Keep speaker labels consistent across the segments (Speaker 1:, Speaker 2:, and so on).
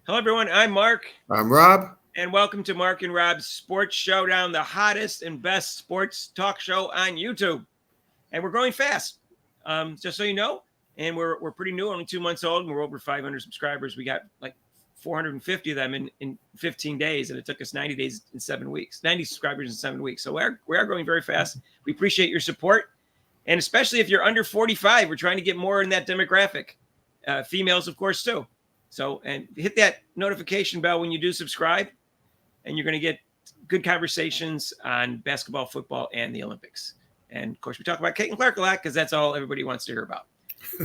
Speaker 1: Hello, everyone. I'm Mark.
Speaker 2: I'm Rob.
Speaker 1: And welcome to Mark and Rob's Sports Showdown, the hottest and best sports talk show on YouTube. And we're growing fast, just so you know. And we're pretty new, only 2 months old, and we're over 500 subscribers. We got like 450 of them in 15 days, and it took us 90 days in 7 weeks, 90 subscribers in 7 weeks. So we are growing very fast. We appreciate your support. And especially if you're under 45, we're trying to get more in that demographic. Females, of course, too. So, and hit that notification bell when you do subscribe, and you're going to get good conversations on basketball, football, and the Olympics. And of course, we talk about Caitlin Clark a lot because that's all everybody wants to hear about.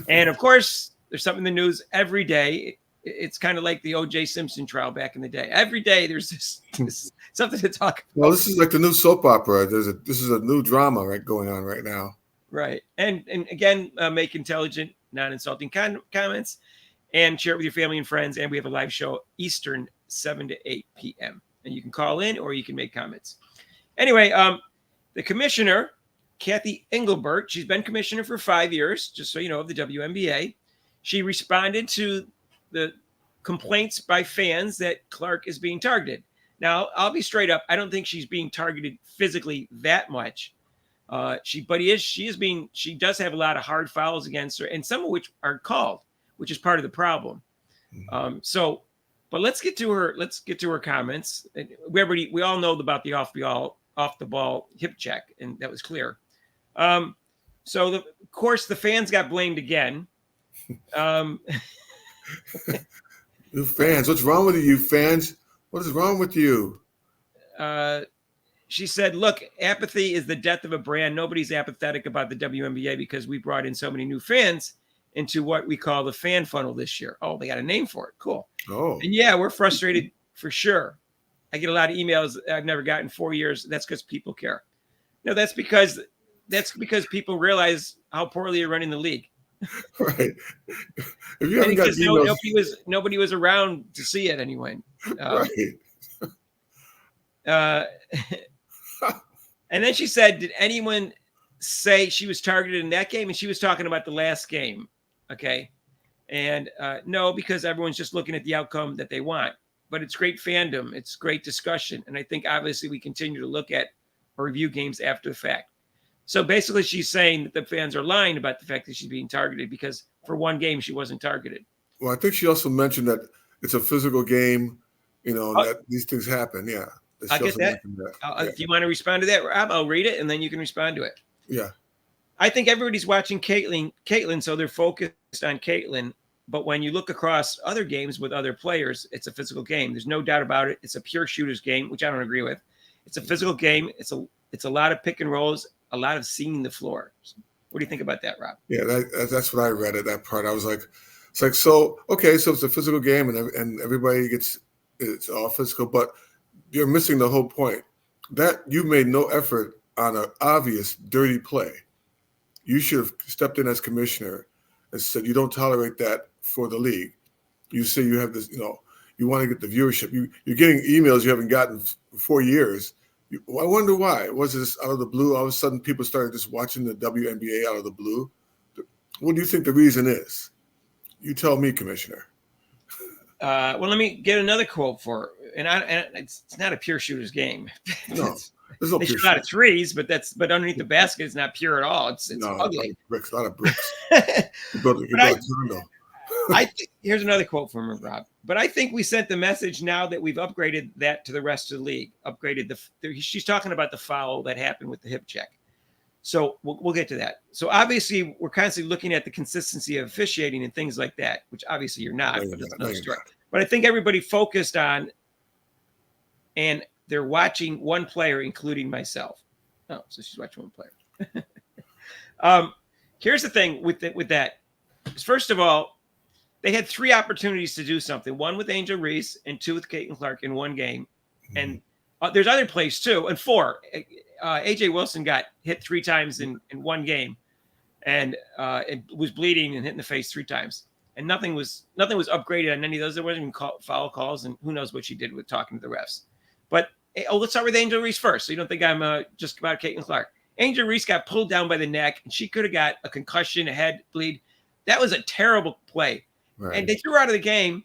Speaker 1: And of course, there's something in the news every day. It's kind of like the O.J. Simpson trial back in the day. Every day there's this something to talk about.
Speaker 2: Well, this is like the new soap opera. This is a new drama going on right now.
Speaker 1: Right. And again, make intelligent, non-insulting comments. And share it with your family and friends. And we have a live show Eastern, 7 to 8 p.m. And you can call in or you can make comments. Anyway, the commissioner, Kathy Engelbert, she's been commissioner for 5 years, just so you know, of the WNBA. She responded to the complaints by fans that Clark is being targeted. Now, I'll be straight up. I don't think she's being targeted physically that much. She does have a lot of hard fouls against her, and some of which are called, which is part of the problem. But let's get to her comments. We all know about the off the ball hip check, and that was clear. Of course, the fans got blamed again.
Speaker 2: You fans, what's wrong with you fans? What is wrong with you?
Speaker 1: She said, look, apathy is the death of a brand. Nobody's apathetic about the WNBA because we brought in so many new fans into what we call the fan funnel this year. Oh, they got a name for it. Cool.
Speaker 2: Oh.
Speaker 1: And yeah, we're frustrated for sure. I get a lot of emails I've never gotten in 4 years. That's because people care. No, that's because people realize how poorly you're running the league.
Speaker 2: Right. If you haven't got emails,
Speaker 1: nobody was around to see it anyway.
Speaker 2: Right.
Speaker 1: And then she said, did anyone say she was targeted in that game? And she was talking about the last game. Okay. And no, because everyone's just looking at the outcome that they want. But it's great fandom. It's great discussion. And I think obviously we continue to look at or review games after the fact. So basically she's saying that the fans are lying about the fact that she's being targeted because for one game she wasn't targeted.
Speaker 2: Well, I think she also mentioned that it's a physical game, that these things happen. Yeah.
Speaker 1: I'll get that. If you want to respond to that, Rob, I'll read it and then you can respond to it.
Speaker 2: Yeah.
Speaker 1: I think everybody's watching Caitlin, so they're focused on Caitlin. But when you look across other games with other players, it's a physical game. There's no doubt about it. It's a pure shooter's game, which I don't agree with. It's a physical game. It's a lot of pick and rolls, a lot of seeing the floor. What do you think about that, Rob?
Speaker 2: Yeah, that's what I read at that part. I was like, so it's a physical game and everybody it's all physical, but you're missing the whole point. That you made no effort on an obvious dirty play. You should have stepped in as commissioner and said you don't tolerate that for the league. You say you have this, you want to get the viewership. You're getting emails you haven't gotten for 4 years. I wonder why. Was this out of the blue? All of a sudden, people started just watching the WNBA out of the blue. What do you think the reason is? You tell me, Commissioner.
Speaker 1: Well, let me get another quote for her. And it's not a pure shooter's game.
Speaker 2: No, there's no
Speaker 1: they
Speaker 2: pure
Speaker 1: shoot a lot of threes, but underneath the basket, it's not pure at all. It's ugly.
Speaker 2: A lot of bricks.
Speaker 1: Here's another quote from her, Rob. But I think we sent the message now that we've upgraded that to the rest of the league. She's talking about the foul that happened with the hip check. So we'll get to that. So obviously, we're constantly looking at the consistency of officiating and things like that, which obviously you're not. But it's another story. But I think everybody focused on, and they're watching one player, including myself. Oh, so she's watching one player. Here's the thing with that. First of all, they had 3 opportunities to do something. 1 with Angel Reese and 2 with Caitlin Clark in one game. And there's other plays too. And 4. AJ Wilson got hit 3 times in one game, and it was bleeding and hit in the face 3 times. And nothing was upgraded on any of those. There wasn't even foul calls, and who knows what she did with talking to the refs. But let's start with Angel Reese first. So you don't think I'm just about Caitlin Clark. Angel Reese got pulled down by the neck, and she could have got a concussion, a head bleed. That was a terrible play. Right. And they threw her out of the game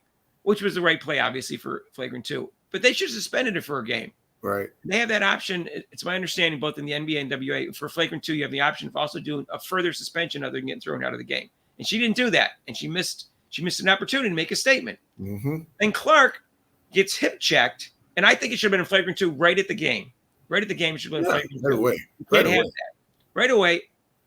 Speaker 1: which was the right play, obviously, for flagrant 2. But they should have suspended it for a game.
Speaker 2: Right.
Speaker 1: They have that option. It's my understanding, both in the NBA and WA, for flagrant 2, you have the option of also doing a further suspension other than getting thrown out of the game. And she didn't do that, and she missed an opportunity to make a statement.
Speaker 2: Mm-hmm.
Speaker 1: And Clark gets hip checked, and I think it should have been a flagrant 2 right at the game. Right at the game, it should have been a flagrant 2.
Speaker 2: Right away.
Speaker 1: Right away. Right away.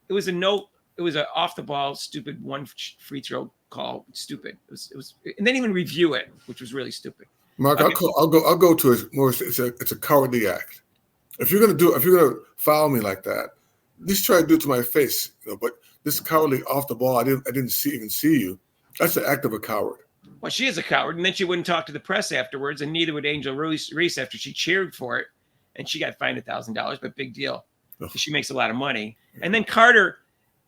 Speaker 1: It was an off the ball, stupid one free throw call. Stupid. It was, and they didn't even review it, which was really stupid.
Speaker 2: Mark, okay. I'll go to it more. It's a cowardly act. If you're gonna foul me like that, at least try to do it to my face. But this cowardly off the ball, I didn't even see you. That's the act of a coward.
Speaker 1: Well, she is a coward, and then she wouldn't talk to the press afterwards, and neither would Angel Reese after she cheered for it, and she got fined $1,000, but big deal. She makes a lot of money. And then Carter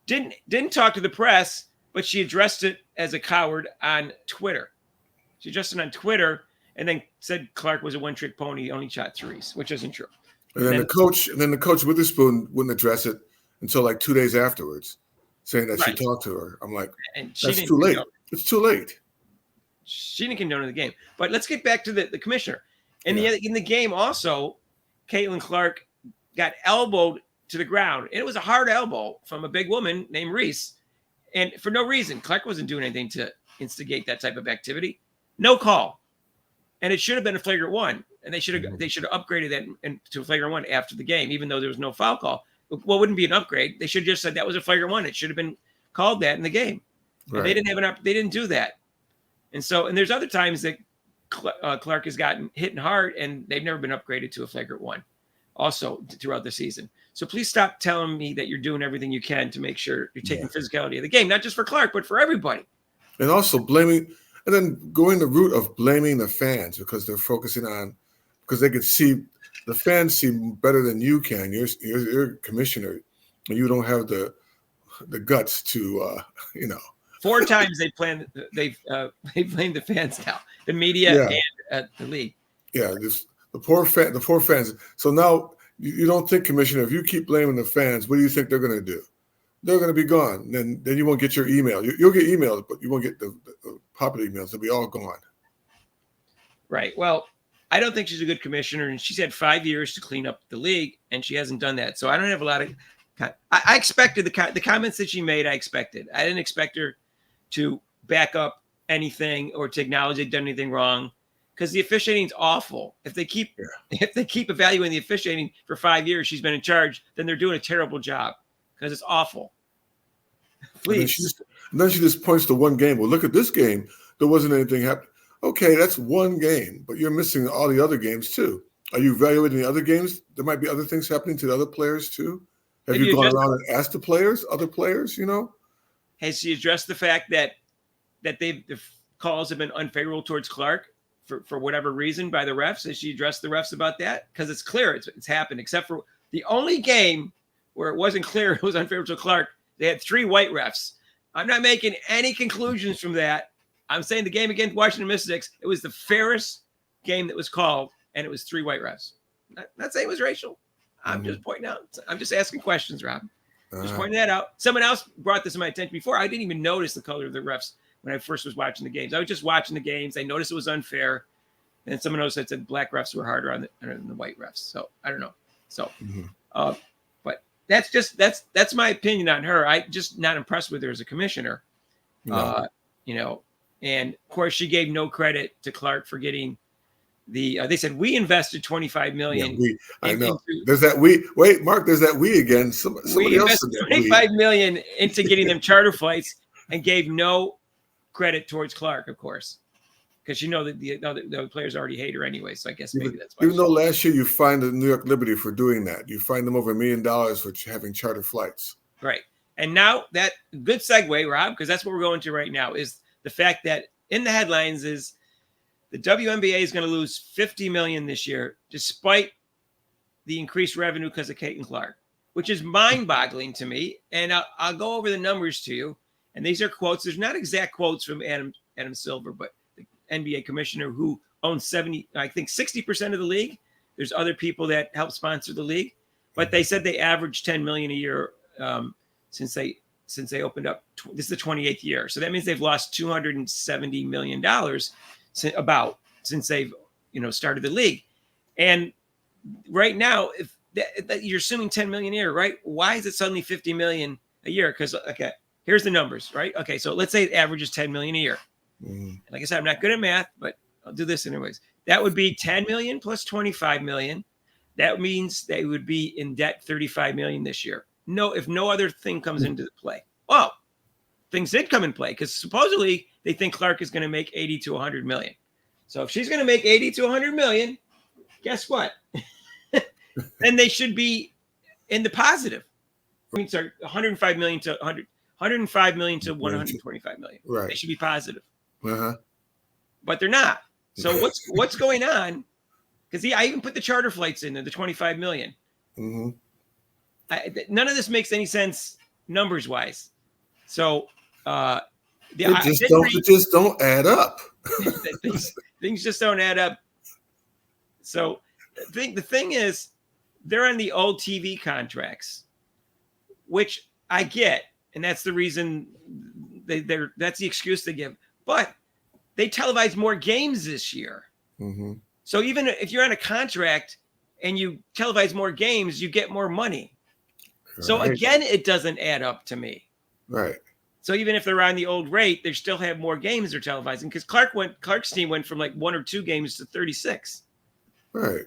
Speaker 1: didn't talk to the press, but she addressed it as a coward on Twitter. She addressed it on Twitter, and then said Clark was a one-trick pony, only shot threes, which isn't true.
Speaker 2: And then the coach Witherspoon wouldn't address it until like 2 days afterwards, saying that she talked to her. I'm like, that's too late. It's too late.
Speaker 1: She didn't condone the game. But let's get back to the commissioner. In the game also, Caitlin Clark got elbowed to the ground. And it was a hard elbow from a big woman named Reese. And for no reason. Clark wasn't doing anything to instigate that type of activity. No call. And it should have been a flagrant 1. And they should have upgraded that to a flagrant 1 after the game, even though there was no foul call. Well, it wouldn't be an upgrade. They should have just said that was a flagrant 1. It should have been called that in the game. Right. And they didn't do that. And there's other times that Clark has gotten hit hard, and they've never been upgraded to a flagrant 1 also throughout the season. So please stop telling me that you're doing everything you can to make sure you're taking physicality of the game, not just for Clark, but for everybody.
Speaker 2: And also and then going the route of blaming the fans because they're focusing on, because they can see, the fans see better than you can. You're a commissioner, and you don't have the guts to,
Speaker 1: 4 times they've blamed the fans now, the media and the league.
Speaker 2: Yeah, the poor fans. So now you don't think, Commissioner, if you keep blaming the fans, what do you think they're going to do? They're going to be gone. Then you won't get your email. You'll get emails, but you won't get the popular emails. They'll be all gone. Right.
Speaker 1: Well, I don't think she's a good commissioner, and she's had 5 years to clean up the league, and she hasn't done that. So I don't have a lot of. I expected the comments that she made. I expected. I didn't expect her to back up anything or to acknowledge they've done anything wrong, because the officiating is awful. If they keep evaluating the officiating for 5 years, she's been in charge, then they're doing a terrible job because it's awful. Please.
Speaker 2: And then she just points to one game. Well, look at this game. There wasn't anything happening. Okay, that's one game, but you're missing all the other games too. Are you evaluating the other games? There might be other things happening to the other players too. Have you gone around and asked other players,
Speaker 1: Has she addressed the fact that the calls have been unfavorable towards Clark for whatever reason by the refs? Has she addressed the refs about that? Because it's clear it's happened, except for the only game where it wasn't clear it was unfavorable to Clark. They had 3 white refs. I'm not making any conclusions from that. I'm saying the game against Washington Mystics, it was the fairest game that was called, and it was 3 white refs. Not saying it was racial. I'm just pointing out. I'm just asking questions, Rob. Just pointing that out. Someone else brought this to my attention before. I didn't even notice the color of the refs when I first was watching the games. I was just watching the games. I noticed it was unfair. And someone else had said black refs were harder than the white refs. So I don't know. So, but that's my opinion on her. I'm just not impressed with her as a commissioner.
Speaker 2: No.
Speaker 1: And of course she gave no credit to Clark for getting they said we invested $25 million.
Speaker 2: Yeah, I know. There's that we. Wait, Mark. There's that we again.
Speaker 1: We invested $25 million into getting them charter flights, and gave no credit towards Clark, of course, because that the players already hate her anyway. So I guess maybe that's why.
Speaker 2: Even though last year you fined the New York Liberty for doing that, you fined them over $1 million for having charter flights.
Speaker 1: Right, and now that good segue, Rob, because that's what we're going to right now is the fact that in the headlines is. The WNBA is going to lose $50 million this year, despite the increased revenue because of Caitlin Clark, which is mind-boggling to me. And I'll go over the numbers to you. And these are quotes. There's not exact quotes from Adam Silver, but the NBA commissioner who owns 60% of the league. There's other people that help sponsor the league, but they said they average $10 million a year since they opened up. This is the 28th year, so that means they've lost $270 million since they've started the league. And right now, if that you're assuming 10 million a year, right? Why is it suddenly 50 million a year? Because here's the numbers, right? Okay, so let's say it averages 10 million a year.
Speaker 2: Mm-hmm.
Speaker 1: Like I said, I'm not good at math, but I'll do this anyways. That would be 10 million plus 25 million. That means they would be in debt 35 million this year. No, if no other thing comes into play. Oh, things did come in play because supposedly they think Clark is going to make 80 to 100 million. So if she's going to make 80 to 100 million, guess what? Then they should be in the positive. I mean, sorry, 105 million to 105 million to 125 million.
Speaker 2: Right.
Speaker 1: They should be positive.
Speaker 2: Uh-huh.
Speaker 1: But they're not. So what's going on? Because I even put the charter flights in there, the 25 million.
Speaker 2: Mm-hmm.
Speaker 1: None of this makes any sense numbers wise. So
Speaker 2: it just don't add up.
Speaker 1: things just don't add up. So the thing is, they're on the old TV contracts, which I get, and that's the reason that's the excuse they give. But they televise more games this year.
Speaker 2: Mm-hmm.
Speaker 1: So even if you're on a contract and you televise more games, you get more money. Right. So again, it doesn't add up to me.
Speaker 2: Right.
Speaker 1: So even if they're on the old rate, they still have more games they're televising because Clark's team went from like 1 or 2 games to 36.
Speaker 2: Right.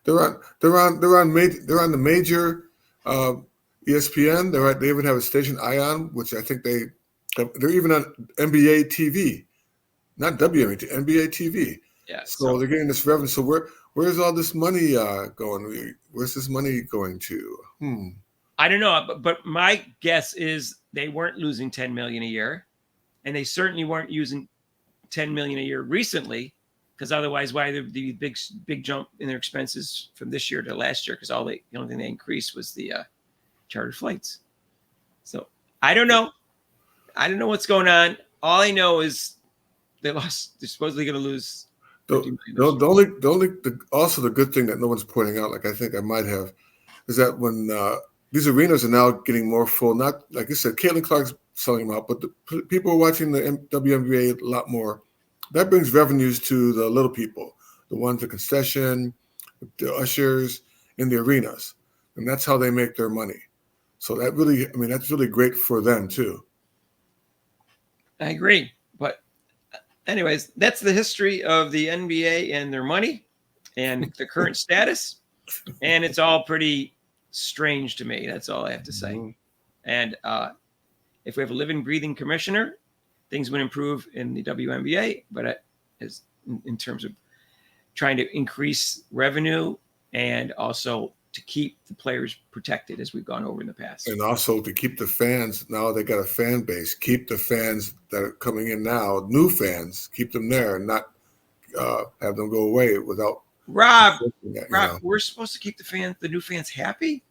Speaker 2: They're on the major ESPN. They even have a station Ion, which I think they're even on NBA TV, not WNBA, NBA TV.
Speaker 1: Yeah.
Speaker 2: So they're getting this revenue. So where's all this money going? Where's this money going to?
Speaker 1: I don't know, but my guess is they weren't losing 10 million a year, and they certainly weren't using 10 million a year recently, because otherwise, why the big jump in their expenses from this year to last year? Because the only thing they increased was the chartered flights. So I don't know. I don't know what's going on. All I know is they're supposedly going to lose.
Speaker 2: Also the good thing that no one's pointing out, like I think I might have, is that when these arenas are now getting more full, not like you said, Caitlin Clark's selling them out, but the people are watching the WNBA a lot more. That brings revenues to the little people, the ones, the concession, the ushers in the arenas. And that's how they make their money. So that's really great for them too.
Speaker 1: I agree. But anyways, that's the history of the NBA and their money and the current status. And it's all pretty strange to me. That's all I have to say. Mm-hmm. And if we have a living, breathing commissioner, things would improve in the WNBA, but as in terms of trying to increase revenue and also to keep the players protected as we've gone over in the past.
Speaker 2: And also to keep the fans, now they got a fan base, keep the fans that are coming in now, new fans, keep them there and not have them go away without.
Speaker 1: Rob, we're supposed to keep the new fans happy.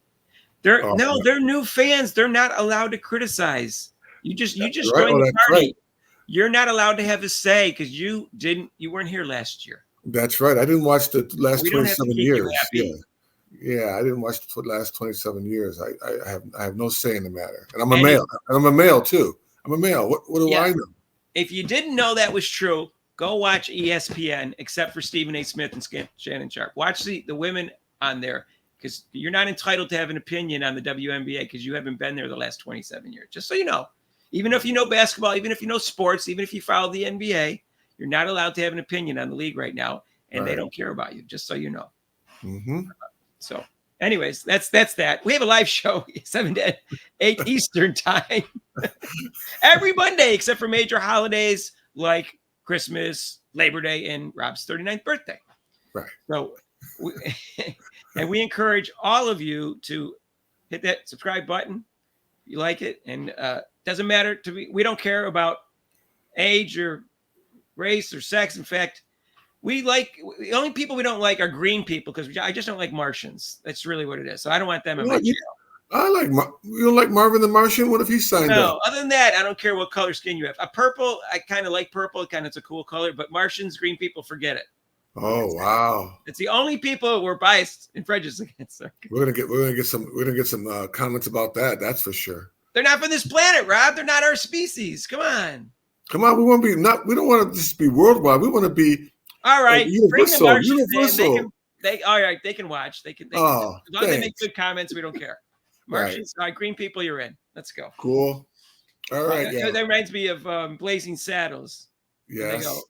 Speaker 1: They're new fans. They're not allowed to criticize. You just joined the party. Right. You're not allowed to have a say because you weren't here last year.
Speaker 2: That's right. I didn't watch the last 27 years. Yeah, I didn't watch the last 27 years. I have no say in the matter. And I'm a male. And I'm a male too. I'm a male. What do I know? If
Speaker 1: you didn't know that was true, go watch ESPN, except for Stephen A. Smith and Shannon Sharp. Watch the women on there because you're not entitled to have an opinion on the WNBA because you haven't been there the last 27 years. Just so you know. Even if you know basketball, even if you know sports, even if you follow the NBA, you're not allowed to have an opinion on the league right now, and they don't care about you, just so you know.
Speaker 2: Mm-hmm.
Speaker 1: So anyways, that's that. We have a live show 7 to 8 Eastern time every Monday, except for major holidays like Christmas, Labor Day, and Rob's 39th birthday.
Speaker 2: Right.
Speaker 1: So, we encourage all of you to hit that subscribe button if you like it, and doesn't matter to me. We don't care about age or race or sex. In fact, the only people we don't like are green people because I just don't like Martians. That's really what it is. So I don't want them in my jail.
Speaker 2: You don't like Marvin the Martian? What if he signed up?
Speaker 1: No, other than that, I don't care what color skin you have. A purple, I kind of like purple. It's a cool color, but Martians, green people, forget it.
Speaker 2: Oh, wow!
Speaker 1: It's the only people we're biased and prejudiced against.
Speaker 2: We're gonna get some comments about that. That's for sure.
Speaker 1: They're not from this planet, Rob. They're not our species. Come on.
Speaker 2: Come on, we want to be not. We don't want to just be worldwide. We want to be
Speaker 1: All right, bring the
Speaker 2: universal.
Speaker 1: Martians in.
Speaker 2: Universal.
Speaker 1: All right, they can watch. They can.
Speaker 2: Oh,
Speaker 1: As long as they make
Speaker 2: thanks.
Speaker 1: good comments, we don't care.
Speaker 2: Right.
Speaker 1: Martians, all right, green people, you're in. Let's go.
Speaker 2: Cool. All right. Yeah.
Speaker 1: That reminds me of Blazing Saddles. And they
Speaker 2: Yes.
Speaker 1: go,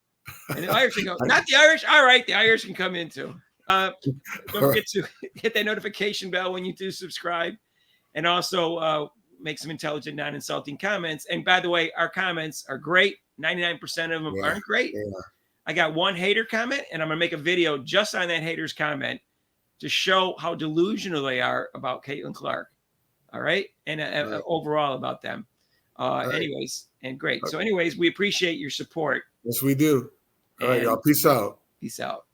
Speaker 1: and the Irish, they go, not the Irish. All right, the Irish can come in too. Don't forget to hit that notification bell when you do subscribe, and also make some intelligent, non-insulting comments. And by the way, our comments are great. 99% of them aren't great.
Speaker 2: Yeah.
Speaker 1: I got one hater comment, and I'm gonna make a video just on that hater's comment to show how delusional they are about Caitlin Clark. All right, and overall about them. Anyways, and great. So, anyways, we appreciate your support.
Speaker 2: Yes, we do. All right, y'all. Peace out.
Speaker 1: Peace out.